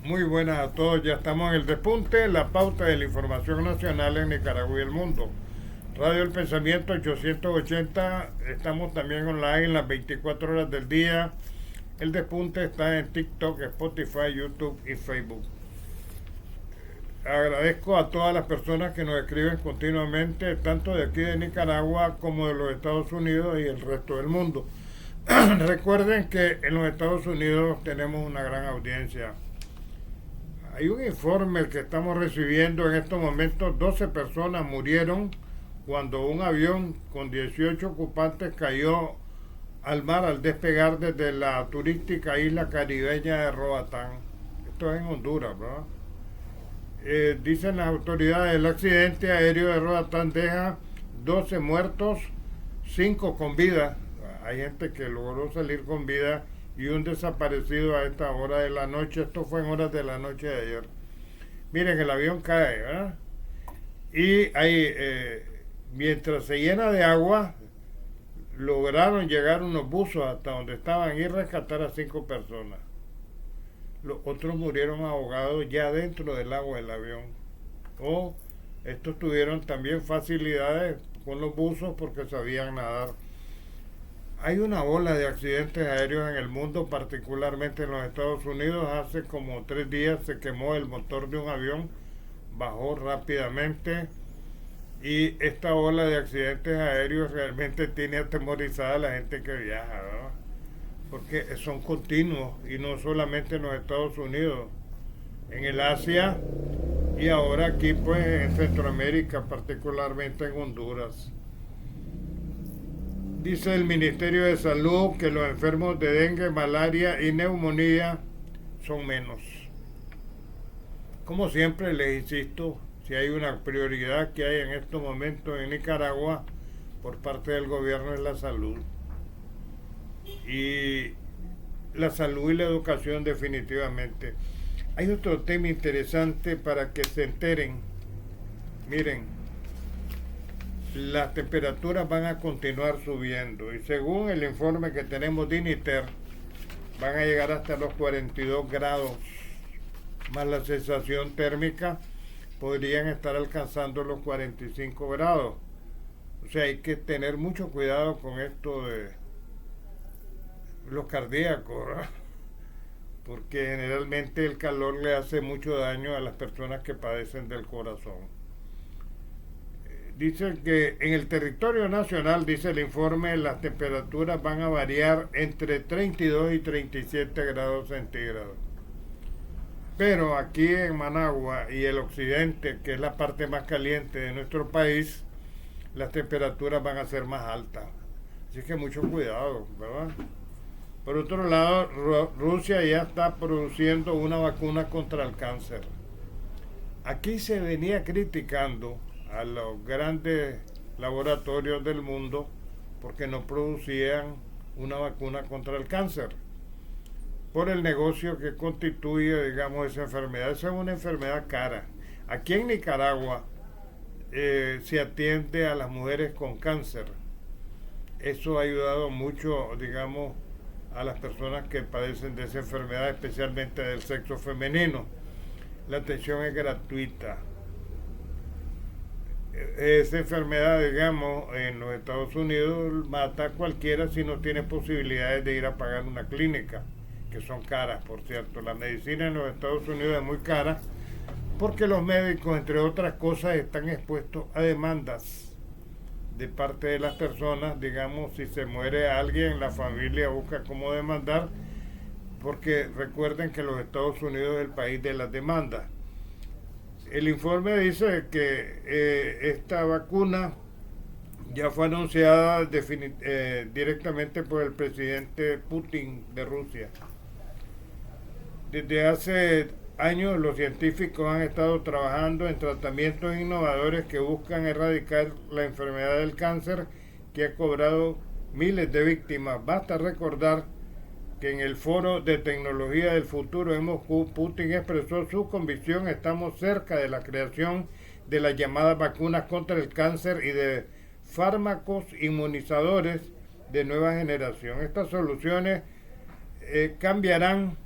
Muy buenas a todos, ya estamos en el despunte, la pauta de la información nacional en Nicaragua y el mundo. Radio El Pensamiento 880, estamos también online las 24 horas del día. El despunte está en TikTok, Spotify, YouTube y Facebook. Agradezco a todas las personas que nos escriben continuamente, tanto de aquí de Nicaragua como de los Estados Unidos y el resto del mundo. Recuerden que en los Estados Unidos tenemos una gran audiencia. Hay un informe que estamos recibiendo en estos momentos. 12 personas murieron cuando un avión con 18 ocupantes cayó al mar al despegar desde la turística isla caribeña de Roatán. Esto es en Honduras, ¿verdad? Dicen las autoridades, el accidente aéreo de Roatán deja 12 muertos, 5 con vida. Hay gente que logró salir con vida y un desaparecido a esta hora de la noche. Esto fue en horas de la noche de ayer. Miren, el avión cae, ¿verdad? Y ahí, mientras se llena de agua, lograron llegar unos buzos hasta donde estaban y rescatar a 5 personas. Los otros murieron ahogados ya dentro del agua del avión. O estos tuvieron también facilidades con los buzos porque sabían nadar. Hay una ola de accidentes aéreos en el mundo, particularmente en los Estados Unidos. Hace como 3 días se quemó el motor de un avión, bajó rápidamente y esta ola de accidentes aéreos realmente tiene atemorizada a la gente que viaja, ¿verdad? Porque son continuos y no solamente en los Estados Unidos, en el Asia y ahora aquí pues en Centroamérica, particularmente en Honduras. Dice el Ministerio de Salud que los enfermos de dengue, malaria y neumonía son menos. Como siempre les insisto, si hay una prioridad que hay en estos momentos en Nicaragua por parte del gobierno es la salud. Y la salud y la educación definitivamente. Hay otro tema interesante para que se enteren. Miren, las temperaturas van a continuar subiendo y según el informe que tenemos de INITER van a llegar hasta los 42 grados, más la sensación térmica podrían estar alcanzando los 45 grados. O sea, hay que tener mucho cuidado con esto de los cardíacos, ¿verdad? Porque generalmente el calor le hace mucho daño a las personas que padecen del corazón. Dice que en el territorio nacional, dice el informe, las temperaturas van a variar entre 32 y 37 grados centígrados. Pero aquí en Managua y el occidente, que es la parte más caliente de nuestro país, las temperaturas van a ser más altas. Así que mucho cuidado, ¿verdad? Por otro lado, Rusia ya está produciendo una vacuna contra el cáncer. Aquí se venía criticando a los grandes laboratorios del mundo porque no producían una vacuna contra el cáncer por el negocio que constituye, digamos, esa enfermedad. Esa es una enfermedad cara. Aquí en Nicaragua se atiende a las mujeres con cáncer. Eso ha ayudado mucho, digamos, a las personas que padecen de esa enfermedad, especialmente del sexo femenino. La atención es gratuita. Esa enfermedad, digamos, en los Estados Unidos mata a cualquiera si no tiene posibilidades de ir a pagar una clínica, que son caras, por cierto. La medicina en los Estados Unidos es muy cara porque los médicos, entre otras cosas, están expuestos a demandas de parte de las personas. Digamos, si se muere alguien, la familia busca cómo demandar, porque recuerden que los Estados Unidos es el país de las demandas. El informe dice que esta vacuna ya fue anunciada directamente por el presidente Putin de Rusia. Desde hace años los científicos han estado trabajando en tratamientos innovadores que buscan erradicar la enfermedad del cáncer que ha cobrado miles de víctimas. Basta recordar que en el Foro de Tecnología del Futuro en Moscú, Putin expresó su convicción: estamos cerca de la creación de las llamadas vacunas contra el cáncer y de fármacos inmunizadores de nueva generación. Estas soluciones cambiarán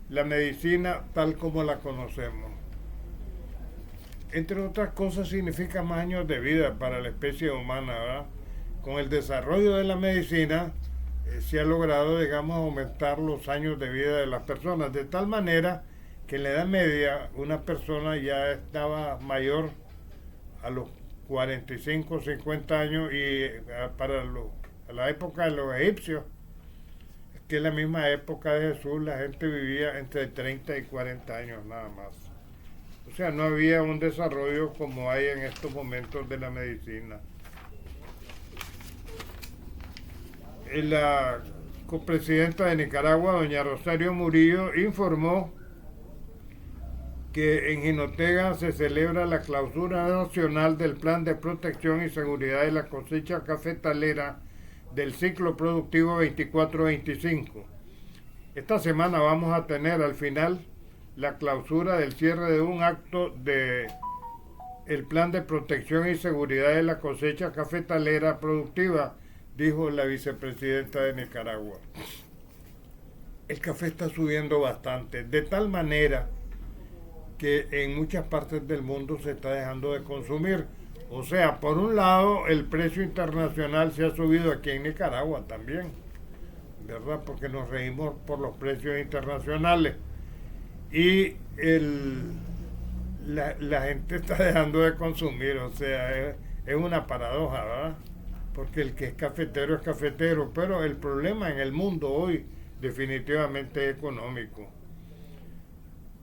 la medicina tal como la conocemos. Entre otras cosas significa más años de vida para la especie humana, ¿verdad? Con el desarrollo de la medicina se ha logrado, digamos, aumentar los años de vida de las personas, de tal manera que en la Edad Media una persona ya estaba mayor a los 45, 50 años y para la época de los egipcios, que es la misma época de Jesús, la gente vivía entre 30 y 40 años nada más. O sea, no había un desarrollo como hay en estos momentos de la medicina. La copresidenta de Nicaragua, doña Rosario Murillo, informó que en Jinotega se celebra la clausura nacional del Plan de Protección y Seguridad de la Cosecha Cafetalera del ciclo productivo 24-25. Esta semana vamos a tener al final la clausura del cierre de un acto de el Plan de Protección y Seguridad de la Cosecha Cafetalera Productiva, dijo la vicepresidenta de Nicaragua. El café está subiendo bastante, de tal manera que en muchas partes del mundo se está dejando de consumir. O sea, por un lado, el precio internacional se ha subido aquí en Nicaragua también, ¿verdad? Porque nos regimos por los precios internacionales. Y la gente está dejando de consumir, o sea, es una paradoja, ¿verdad? Porque el que es cafetero, pero el problema en el mundo hoy definitivamente es económico.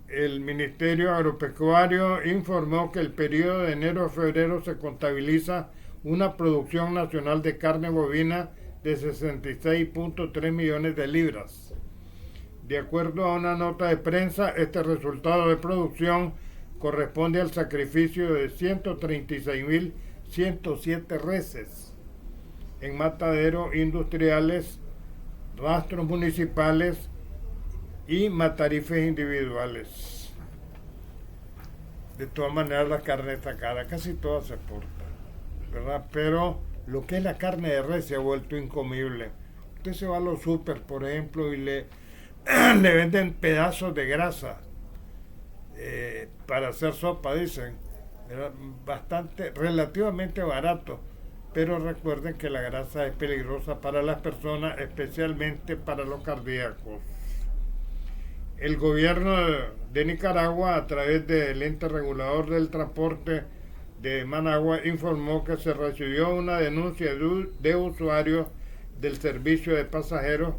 El Ministerio Agropecuario informó que el periodo de enero a febrero se contabiliza una producción nacional de carne bovina de 66.3 millones de libras. De acuerdo a una nota de prensa, este resultado de producción corresponde al sacrificio de 136.107 reses en mataderos industriales, rastros municipales y matarifes individuales. De todas maneras, la carne está cara, casi toda se exporta, ¿verdad? Pero lo que es la carne de res se ha vuelto incomible. Usted se va a los super, por ejemplo, y le venden pedazos de grasa para hacer sopa, dicen. Era relativamente barato, pero recuerden que la grasa es peligrosa para las personas, especialmente para los cardíacos. El gobierno de Nicaragua, a través del ente regulador del transporte de Managua, informó que se recibió una denuncia de usuarios del servicio de pasajeros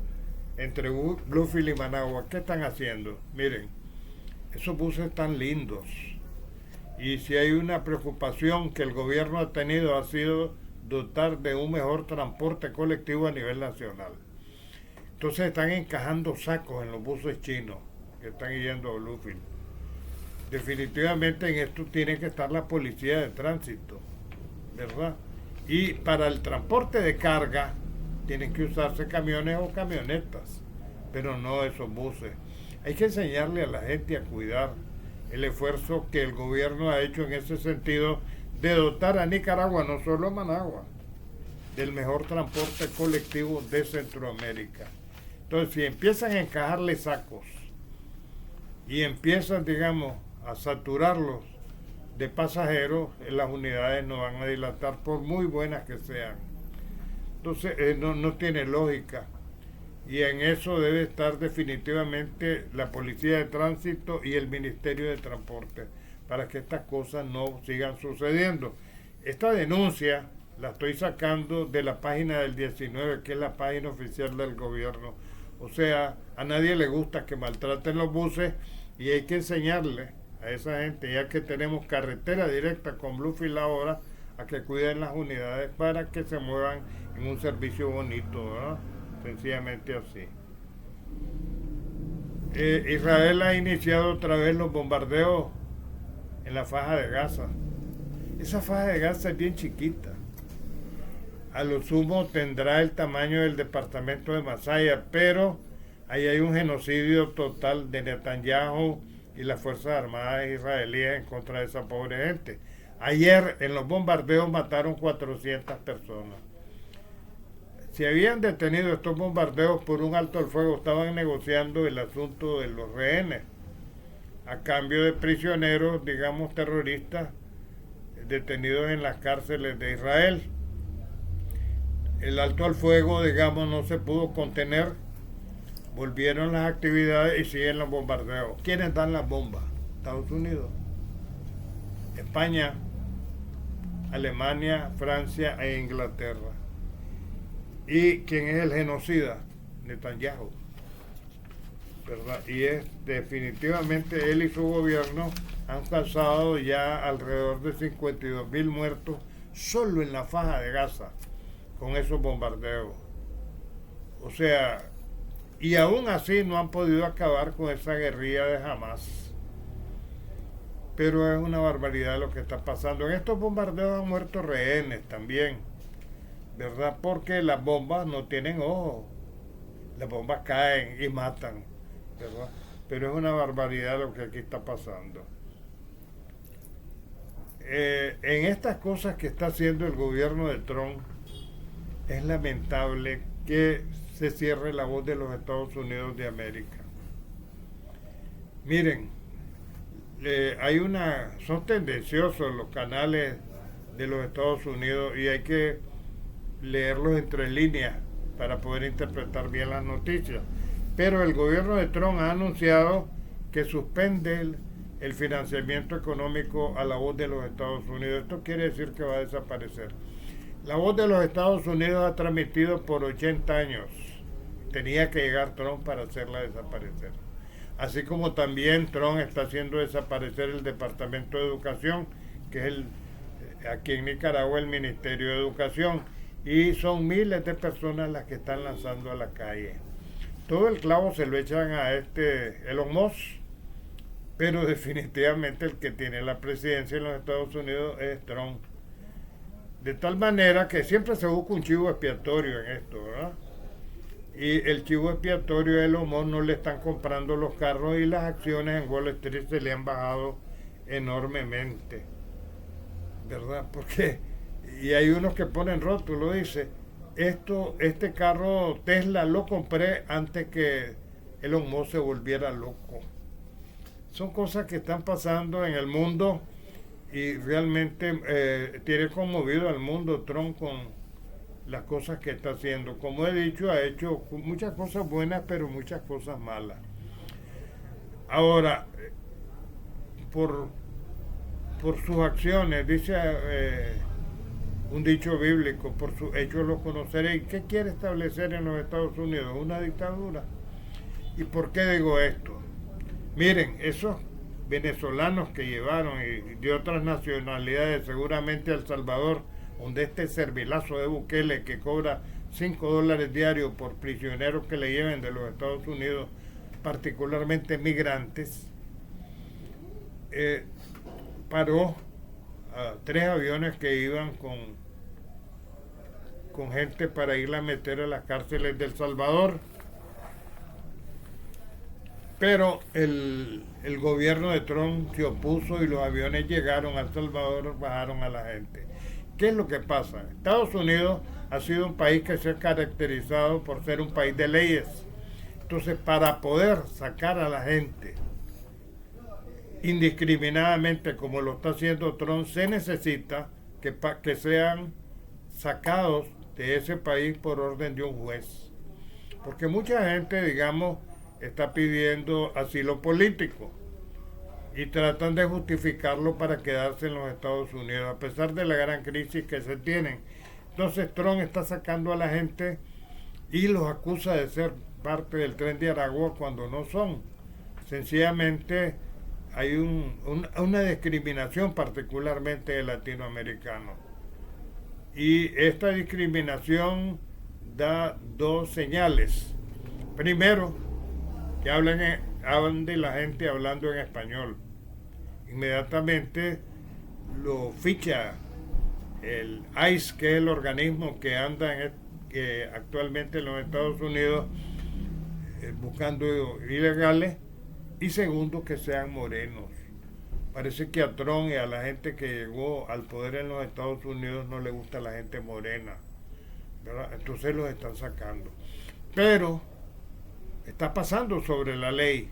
entre Bluefield y Managua. ¿Qué están haciendo? Miren, esos buses están lindos. Y si hay una preocupación que el gobierno ha tenido, ha sido dotar de un mejor transporte colectivo a nivel nacional. Entonces están encajando sacos en los buses chinos que están yendo a Bluefield. Definitivamente en esto tiene que estar la policía de tránsito, ¿verdad? Y para el transporte de carga tienen que usarse camiones o camionetas, pero no esos buses. Hay que enseñarle a la gente a cuidar el esfuerzo que el gobierno ha hecho en ese sentido de dotar a Nicaragua, no solo a Managua, del mejor transporte colectivo de Centroamérica. Entonces, si empiezan a encajarle sacos y empiezan, digamos, a saturarlos de pasajeros, las unidades no van a dilatar por muy buenas que sean. Entonces, no tiene lógica. Y en eso debe estar definitivamente la Policía de Tránsito y el Ministerio de Transporte, para que estas cosas no sigan sucediendo. Esta denuncia la estoy sacando de la página del 19, que es la página oficial del gobierno. O sea, a nadie le gusta que maltraten los buses y hay que enseñarle a esa gente, ya que tenemos carretera directa con Bluefield ahora, a que cuiden las unidades para que se muevan en un servicio bonito, ¿verdad? Sencillamente así. Israel ha iniciado otra vez los bombardeos en la faja de Gaza. Esa faja de Gaza es bien chiquita. A lo sumo tendrá el tamaño del departamento de Masaya, pero ahí hay un genocidio total de Netanyahu y las Fuerzas Armadas israelíes en contra de esa pobre gente. Ayer en los bombardeos mataron 400 personas. se habían detenido estos bombardeos por un alto al fuego, estaban negociando el asunto de los rehenes, a cambio de prisioneros, digamos, terroristas, detenidos en las cárceles de Israel. El alto al fuego, digamos, no se pudo contener, volvieron las actividades y siguen los bombardeos. ¿Quiénes dan las bombas? Estados Unidos, España, Alemania, Francia e Inglaterra. ¿Y quién es el genocida? Netanyahu, ¿verdad? Y es definitivamente él y su gobierno han causado ya alrededor de 52.000 muertos solo en la faja de Gaza con esos bombardeos. O sea, y aún así no han podido acabar con esa guerrilla de Hamas. Pero es una barbaridad lo que está pasando. En estos bombardeos han muerto rehenes también, ¿verdad? Porque las bombas no tienen ojos. Las bombas caen y matan, ¿verdad? Pero es una barbaridad lo que aquí está pasando. En estas cosas que está haciendo el gobierno de Trump, es lamentable que se cierre la voz de los Estados Unidos de América. Miren, son tendenciosos los canales de los Estados Unidos y hay que leerlos entre líneas para poder interpretar bien las noticias. Pero el gobierno de Trump ha anunciado que suspende el financiamiento económico a la voz de los Estados Unidos. Esto quiere decir que va a desaparecer. La voz de los Estados Unidos ha transmitido por 80 años. Tenía que llegar Trump para hacerla desaparecer. Así como también Trump está haciendo desaparecer el Departamento de Educación, que es aquí en Nicaragua el Ministerio de Educación, y son miles de personas las que están lanzando a la calle. Todo el clavo se lo echan a Elon Musk, pero definitivamente el que tiene la presidencia en los Estados Unidos es Trump. De tal manera que siempre se busca un chivo expiatorio en esto, ¿verdad? Y el chivo expiatorio de Elon Musk no le están comprando los carros y las acciones en Wall Street se le han bajado enormemente, ¿verdad? Porque, y hay unos que ponen rótulo, dice, este carro Tesla lo compré antes que Elon Musk se volviera loco. Son cosas que están pasando en el mundo y realmente tiene conmovido al mundo Trump con las cosas que está haciendo. Como he dicho, ha hecho muchas cosas buenas, pero muchas cosas malas. Ahora, por sus acciones, dice un dicho bíblico, por sus hechos los conoceréis. ¿Qué quiere establecer en los Estados Unidos? ¿Una dictadura? ¿Y por qué digo esto? Miren, esos venezolanos que llevaron y de otras nacionalidades, seguramente a El Salvador, donde este servilazo de Bukele que cobra $5 diarios por prisioneros que le lleven de los Estados Unidos, particularmente migrantes, paró a 3 aviones que iban con gente para irla a meter a las cárceles de El Salvador. Pero el gobierno de Trump se opuso y los aviones llegaron a El Salvador, bajaron a la gente. ¿Qué es lo que pasa? Estados Unidos ha sido un país que se ha caracterizado por ser un país de leyes. Entonces, para poder sacar a la gente indiscriminadamente, como lo está haciendo Trump, se necesita que sean sacados de ese país por orden de un juez. Porque mucha gente, digamos, está pidiendo asilo político y tratan de justificarlo para quedarse en los Estados Unidos, a pesar de la gran crisis que se tienen. Entonces Trump está sacando a la gente y los acusa de ser parte del Tren de Aragua cuando no son. Sencillamente hay una discriminación particularmente de latinoamericanos. Y esta discriminación da 2 señales. Primero, que hablan de la gente hablando en español. Inmediatamente lo ficha el ICE, que es el organismo que anda actualmente en los Estados Unidos buscando ilegales. Y segundo, que sean morenos. Parece que a Trump y a la gente que llegó al poder en los Estados Unidos no le gusta la gente morena. ¿verdad? Entonces los están sacando. Pero está pasando sobre la ley.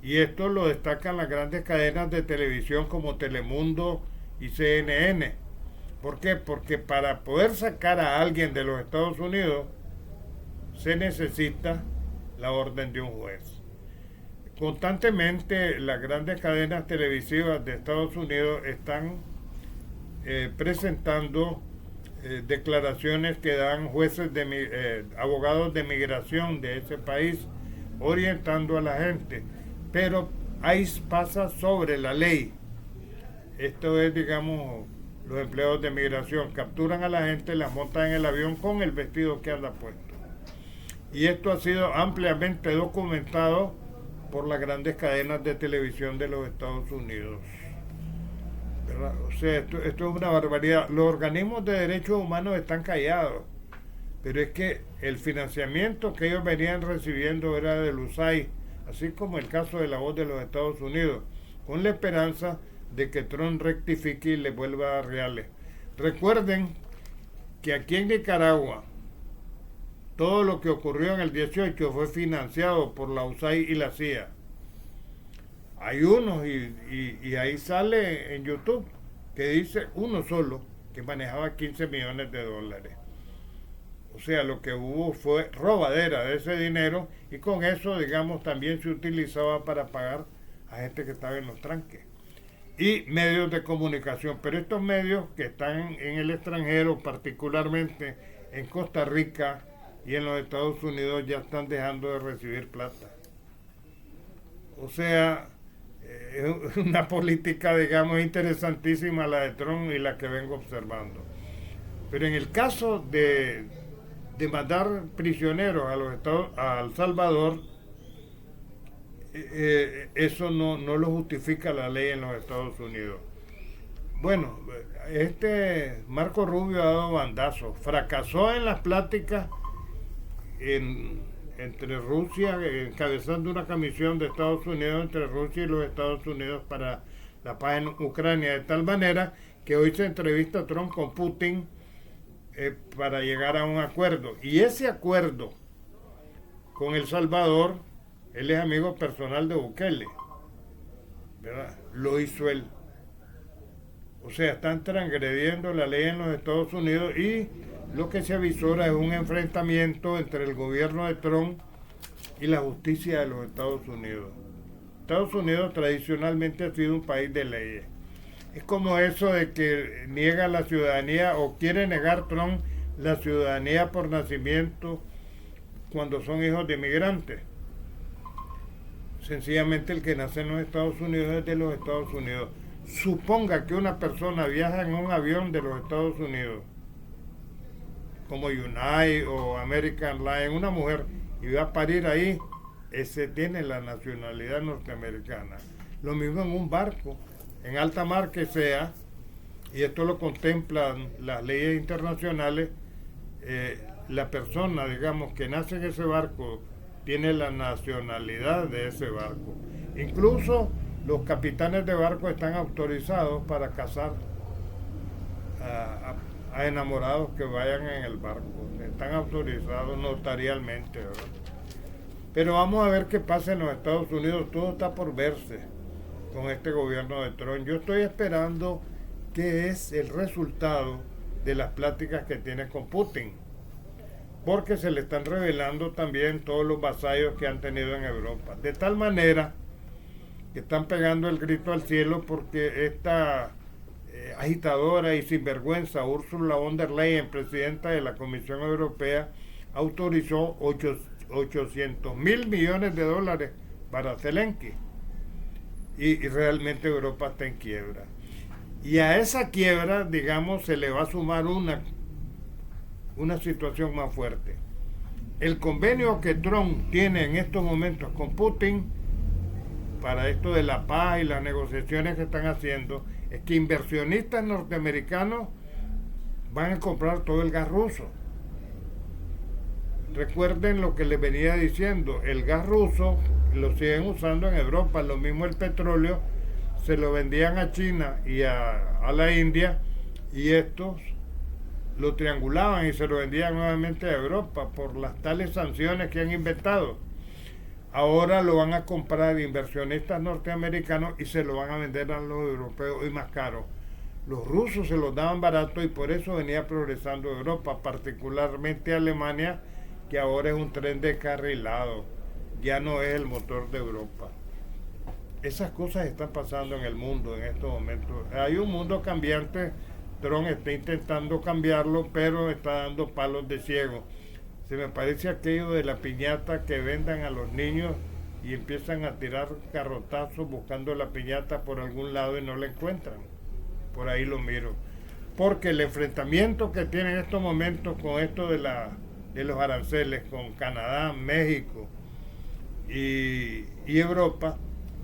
Y esto lo destacan las grandes cadenas de televisión como Telemundo y CNN. ¿Por qué? Porque para poder sacar a alguien de los Estados Unidos se necesita la orden de un juez. Constantemente las grandes cadenas televisivas de Estados Unidos están presentando declaraciones que dan jueces abogados de migración de ese país, orientando a la gente. Pero ahí pasa sobre la ley. Esto es, digamos, los empleados de migración capturan a la gente, la montan en el avión con el vestido que anda puesto. Y esto ha sido ampliamente documentado por las grandes cadenas de televisión de los Estados Unidos. ¿Verdad? O sea, esto es una barbaridad. Los organismos de derechos humanos están callados, pero es que el financiamiento que ellos venían recibiendo era del USAID, así como el caso de La Voz de los Estados Unidos, con la esperanza de que Trump rectifique y le vuelva a dar reales. Recuerden que aquí en Nicaragua todo lo que ocurrió en el 18 fue financiado por la USAID y la CIA. Hay unos, y ahí sale en YouTube, que dice uno solo que manejaba 15 millones de dólares. O sea, lo que hubo fue robadera de ese dinero, y con eso, digamos, también se utilizaba para pagar a gente que estaba en los tranques. Y medios de comunicación, pero estos medios que están en el extranjero, particularmente en Costa Rica y en los Estados Unidos, ya están dejando de recibir plata. O sea, es una política, digamos, interesantísima la de Trump y la que vengo observando. Pero en el caso de mandar prisioneros a El Salvador, eso no lo justifica la ley en los Estados Unidos. Bueno, Marco Rubio ha dado bandazos, fracasó en las pláticas entre Rusia, encabezando una comisión de Estados Unidos entre Rusia y los Estados Unidos para la paz en Ucrania, de tal manera que hoy se entrevista a Trump con Putin para llegar a un acuerdo. Y ese acuerdo con El Salvador, él es amigo personal de Bukele, ¿verdad? Lo hizo él. O sea, están transgrediendo la ley en los Estados Unidos, y lo que se avisora es un enfrentamiento entre el gobierno de Trump y la justicia de los Estados Unidos. Estados Unidos tradicionalmente ha sido un país de leyes. Es como eso de que niega la ciudadanía, o quiere negar Trump la ciudadanía por nacimiento cuando son hijos de migrantes. Sencillamente el que nace en los Estados Unidos es de los Estados Unidos. Suponga que una persona viaja en un avión de los Estados Unidos, como United o American Airlines, una mujer, y va a parir ahí, ese tiene la nacionalidad norteamericana. Lo mismo en un barco, en alta mar que sea, y esto lo contemplan las leyes internacionales, la persona, digamos, que nace en ese barco tiene la nacionalidad de ese barco. Incluso los capitanes de barco están autorizados para casar a enamorados que vayan en el barco. Están autorizados notarialmente, ¿verdad? Pero vamos a ver qué pasa en los Estados Unidos. Todo está por verse con este gobierno de Trump. Yo estoy esperando qué es el resultado de las pláticas que tiene con Putin, porque se le están revelando también todos los vasallos que han tenido en Europa, de tal manera que están pegando el grito al cielo, porque esta agitadora y sinvergüenza Ursula von der Leyen, presidenta de la Comisión Europea, autorizó 800 mil millones de dólares para Zelensky, y realmente Europa está en quiebra. Y a esa quiebra, digamos, se le va a sumar una situación más fuerte. El convenio que Trump tiene en estos momentos con Putin para esto de la paz y las negociaciones que están haciendo es que inversionistas norteamericanos van a comprar todo el gas ruso. Recuerden lo que les venía diciendo, el gas ruso lo siguen usando en Europa, lo mismo el petróleo, se lo vendían a China y a la India, y estos lo triangulaban y se lo vendían nuevamente a Europa por las tales sanciones que han inventado. Ahora lo van a comprar inversionistas norteamericanos y se lo van a vender a los europeos y más caro. Los rusos se los daban barato y por eso venía progresando Europa, particularmente Alemania, que ahora es un tren descarrilado, ya no es el motor de Europa. Esas cosas están pasando en el mundo en estos momentos. Hay un mundo cambiante, Trump está intentando cambiarlo, pero está dando palos de ciego. Se me parece aquello de la piñata que vendan a los niños y empiezan a tirar carrotazos buscando la piñata por algún lado y no la encuentran. Por ahí lo miro. Porque el enfrentamiento que tiene en estos momentos con esto de los aranceles con Canadá, México y Europa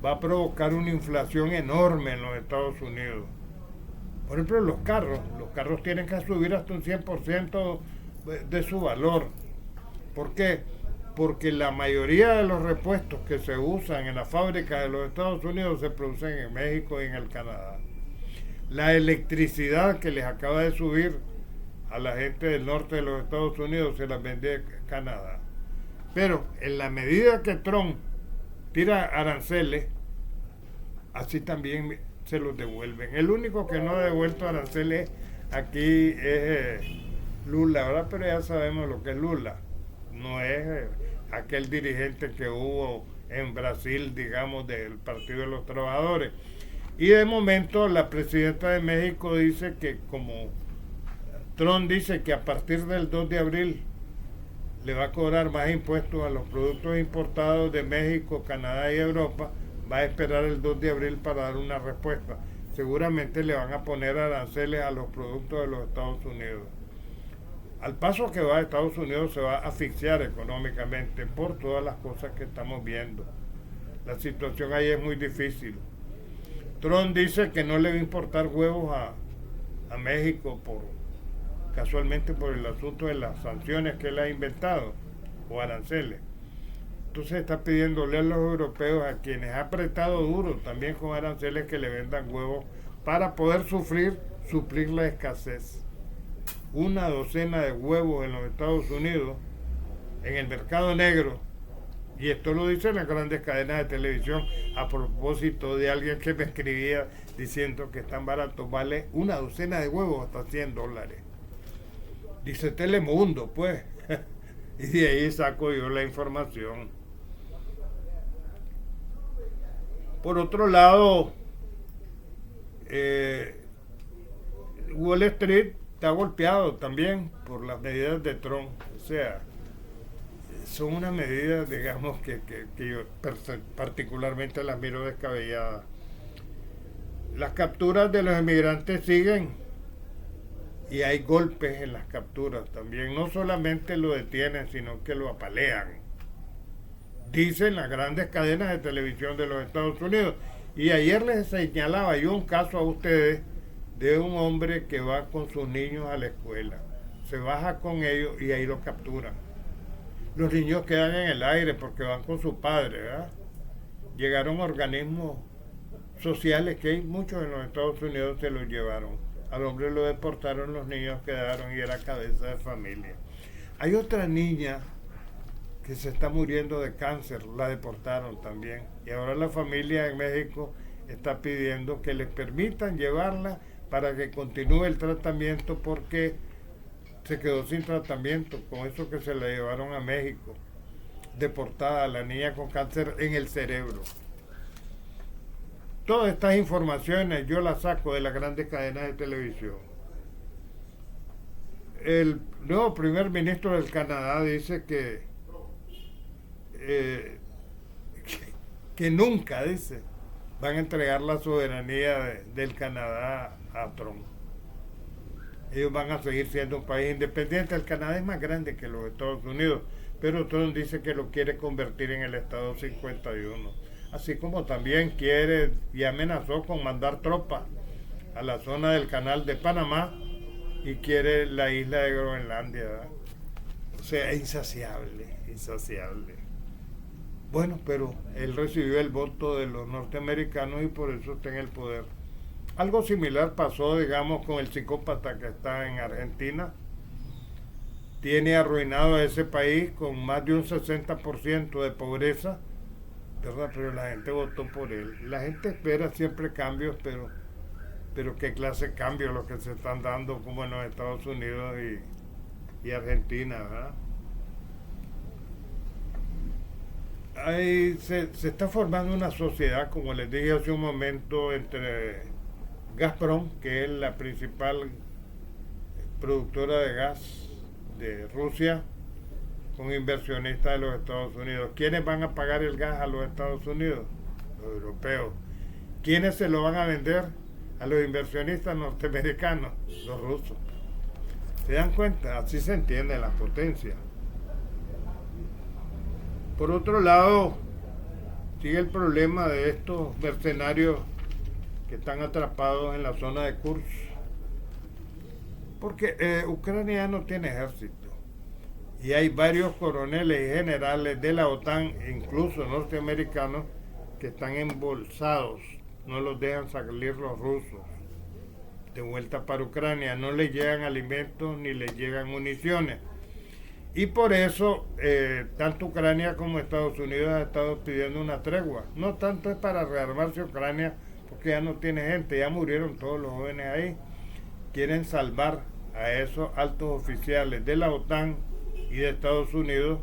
va a provocar una inflación enorme en los Estados Unidos. Por ejemplo, los carros tienen que subir hasta un 100% de su valor. ¿Por qué? Porque la mayoría de los repuestos que se usan en la fábrica de los Estados Unidos se producen en México y en el Canadá. La electricidad que les acaba de subir a la gente del norte de los Estados Unidos se las vende Canadá. Pero en la medida que Trump tira aranceles, así también se los devuelven. El único que no ha devuelto aranceles aquí es Lula, ¿verdad? Pero ya sabemos lo que es Lula. No es aquel dirigente que hubo en Brasil, digamos, del Partido de los Trabajadores. Y de momento la presidenta de México dice que como Trump dice que a partir del 2 de abril le va a cobrar más impuestos a los productos importados de México, Canadá y Europa, va a esperar el 2 de abril para dar una respuesta. Seguramente le van a poner aranceles a los productos de los Estados Unidos. Al paso que va, Estados Unidos se va a asfixiar económicamente por todas las cosas que estamos viendo. La situación ahí es muy difícil. Trump dice que no le va a importar huevos a México casualmente por el asunto de las sanciones que él ha inventado, o aranceles. Entonces está pidiéndole a los europeos, a quienes ha apretado duro también con aranceles, que le vendan huevos para poder suplir la escasez. Una docena de huevos en los Estados Unidos, en el mercado negro, y esto lo dicen las grandes cadenas de televisión a propósito de alguien que me escribía diciendo que están baratos, vale una docena de huevos hasta $100. Dice Telemundo, pues, y de ahí saco yo la información. Por otro lado, Wall Street está golpeado también por las medidas de Trump. O sea, son unas medidas, digamos, que yo particularmente las miro descabelladas. Las capturas de los inmigrantes siguen y hay golpes en las capturas también. No solamente lo detienen, sino que lo apalean. Dicen las grandes cadenas de televisión de los Estados Unidos. Y ayer les señalaba yo un caso a ustedes de un hombre que va con sus niños a la escuela. Se baja con ellos y ahí los capturan. Los niños quedan en el aire porque van con su padre, ¿verdad? Llegaron organismos sociales que hay muchos en los Estados Unidos, se los llevaron. Al hombre lo deportaron, los niños quedaron y era cabeza de familia. Hay otra niña que se está muriendo de cáncer, la deportaron también. Y ahora la familia en México está pidiendo que les permitan llevarla para que continúe el tratamiento, porque se quedó sin tratamiento con eso que se la llevaron a México. Deportada la niña con cáncer en el cerebro. Todas estas informaciones yo las saco de las grandes cadenas de televisión. El nuevo primer ministro del Canadá dice que nunca, dice, van a entregar la soberanía del Canadá a Trump. Ellos van a seguir siendo un país independiente. El Canadá es más grande que los Estados Unidos, pero Trump dice que lo quiere convertir en el Estado 51. Así como también quiere y amenazó con mandar tropas a la zona del Canal de Panamá y quiere la isla de Groenlandia, ¿verdad? O sea, es insaciable. Bueno, pero él recibió el voto de los norteamericanos y por eso está en el poder. Algo similar pasó, digamos, con el psicópata que está en Argentina, tiene arruinado a ese país con más de un 60% de pobreza, ¿verdad? Pero la gente votó por él. La gente espera siempre cambios, pero qué clase de cambios los que se están dando como en los Estados Unidos y Argentina, ¿verdad? Se está formando una sociedad, como les dije hace un momento, entre Gazprom, que es la principal productora de gas de Rusia, con inversionistas de los Estados Unidos. ¿Quiénes van a pagar el gas a los Estados Unidos? Los europeos. ¿Quiénes se lo van a vender a los inversionistas norteamericanos? Los rusos. ¿Se dan cuenta? Así se entiende la potencia. Por otro lado, sigue el problema de estos mercenarios que están atrapados en la zona de Kursk, porque Ucrania no tiene ejército y hay varios coroneles y generales de la OTAN, incluso norteamericanos, que están embolsados, no los dejan salir los rusos de vuelta para Ucrania, no les llegan alimentos ni les llegan municiones. Y por eso, tanto Ucrania como Estados Unidos han estado pidiendo una tregua. No tanto es para rearmarse Ucrania, porque ya no tiene gente, ya murieron todos los jóvenes ahí. Quieren salvar a esos altos oficiales de la OTAN y de Estados Unidos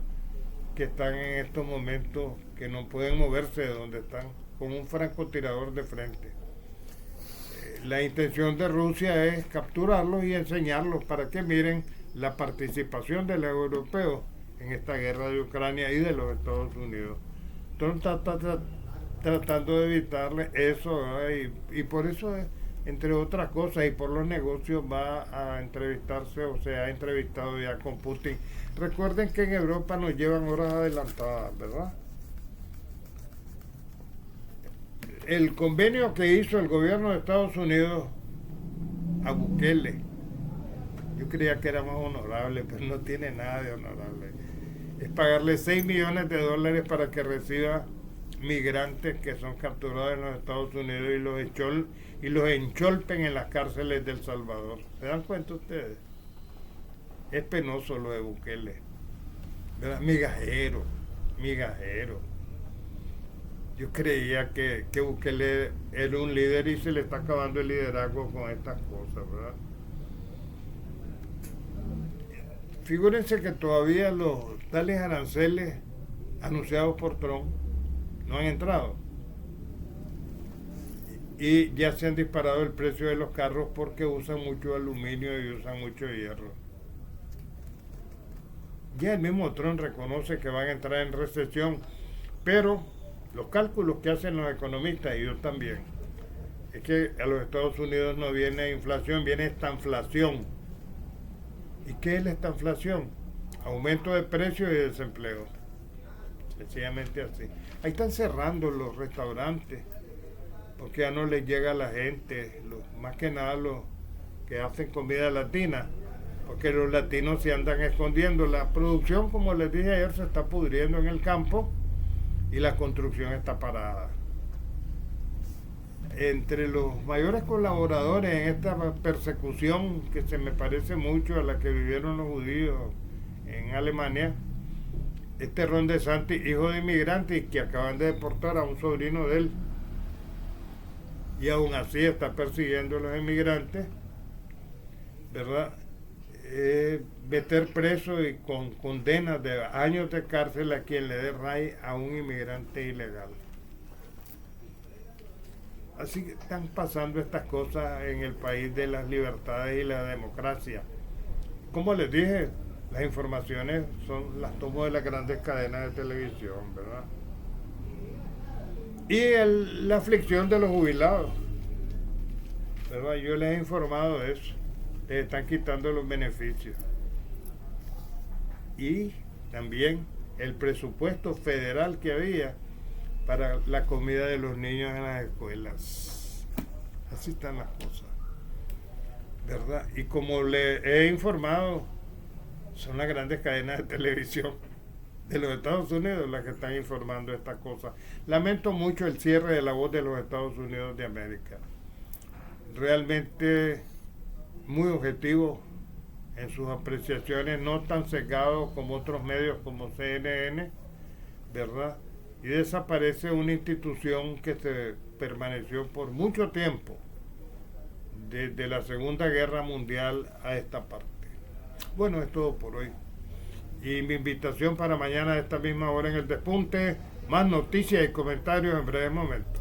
que están en estos momentos, que no pueden moverse de donde están, con un francotirador de frente. La intención de Rusia es capturarlos y enseñarlos para que miren la participación de los europeos en esta guerra de Ucrania y de los Estados Unidos. Entonces está tratando de evitarle eso, y por eso, entre otras cosas, y por los negocios, va a entrevistarse, o se ha entrevistado ya con Putin. Recuerden que en Europa nos llevan horas adelantadas, ¿verdad? El convenio que hizo el gobierno de Estados Unidos a Bukele, yo creía que era más honorable, pero no tiene nada de honorable. Es pagarle $6 millones para que reciba migrantes que son capturados en los Estados Unidos y los encholpen en las cárceles de El Salvador. ¿Se dan cuenta ustedes? Es penoso lo de Bukele, ¿verdad? Migajero. Yo creía que Bukele era un líder y se le está acabando el liderazgo con estas cosas, ¿verdad? Figúrense que todavía los tales aranceles anunciados por Trump no han entrado. Y ya se han disparado el precio de los carros porque usan mucho aluminio y usan mucho hierro. Ya el mismo Trump reconoce que van a entrar en recesión, pero los cálculos que hacen los economistas, y yo también, es que a los Estados Unidos no viene inflación, viene estanflación. ¿Y qué es la estanflación? Aumento de precios y desempleo. Sencillamente así. Ahí están cerrando los restaurantes porque ya no les llega a la gente, más que nada los que hacen comida latina, porque los latinos se andan escondiendo. La producción, como les dije ayer, se está pudriendo en el campo y la construcción está parada. Entre los mayores colaboradores en esta persecución, que se me parece mucho a la que vivieron los judíos en Alemania, Ron DeSantis, hijo de inmigrantes, que acaban de deportar a un sobrino de él, y aún así está persiguiendo a los inmigrantes, ¿verdad? Meter preso y con condenas de años de cárcel a quien le dé ray a un inmigrante ilegal. Así que están pasando estas cosas en el país de las libertades y la democracia. Como les dije, las informaciones las tomo de las grandes cadenas de televisión, ¿verdad? Y la aflicción de los jubilados, ¿verdad? Yo les he informado de eso. Les están quitando los beneficios. Y también el presupuesto federal que había para la comida de los niños en las escuelas. Así están las cosas, ¿verdad? Y como le he informado, son las grandes cadenas de televisión de los Estados Unidos las que están informando estas cosas. Lamento mucho el cierre de La Voz de los Estados Unidos de América. Realmente muy objetivo, en sus apreciaciones, no tan sesgados como otros medios como CNN, ¿verdad? Y desaparece una institución que se permaneció por mucho tiempo, desde la Segunda Guerra Mundial a esta parte. Bueno, es todo por hoy. Y mi invitación para mañana a esta misma hora en el Despunte, más noticias y comentarios en breve momento.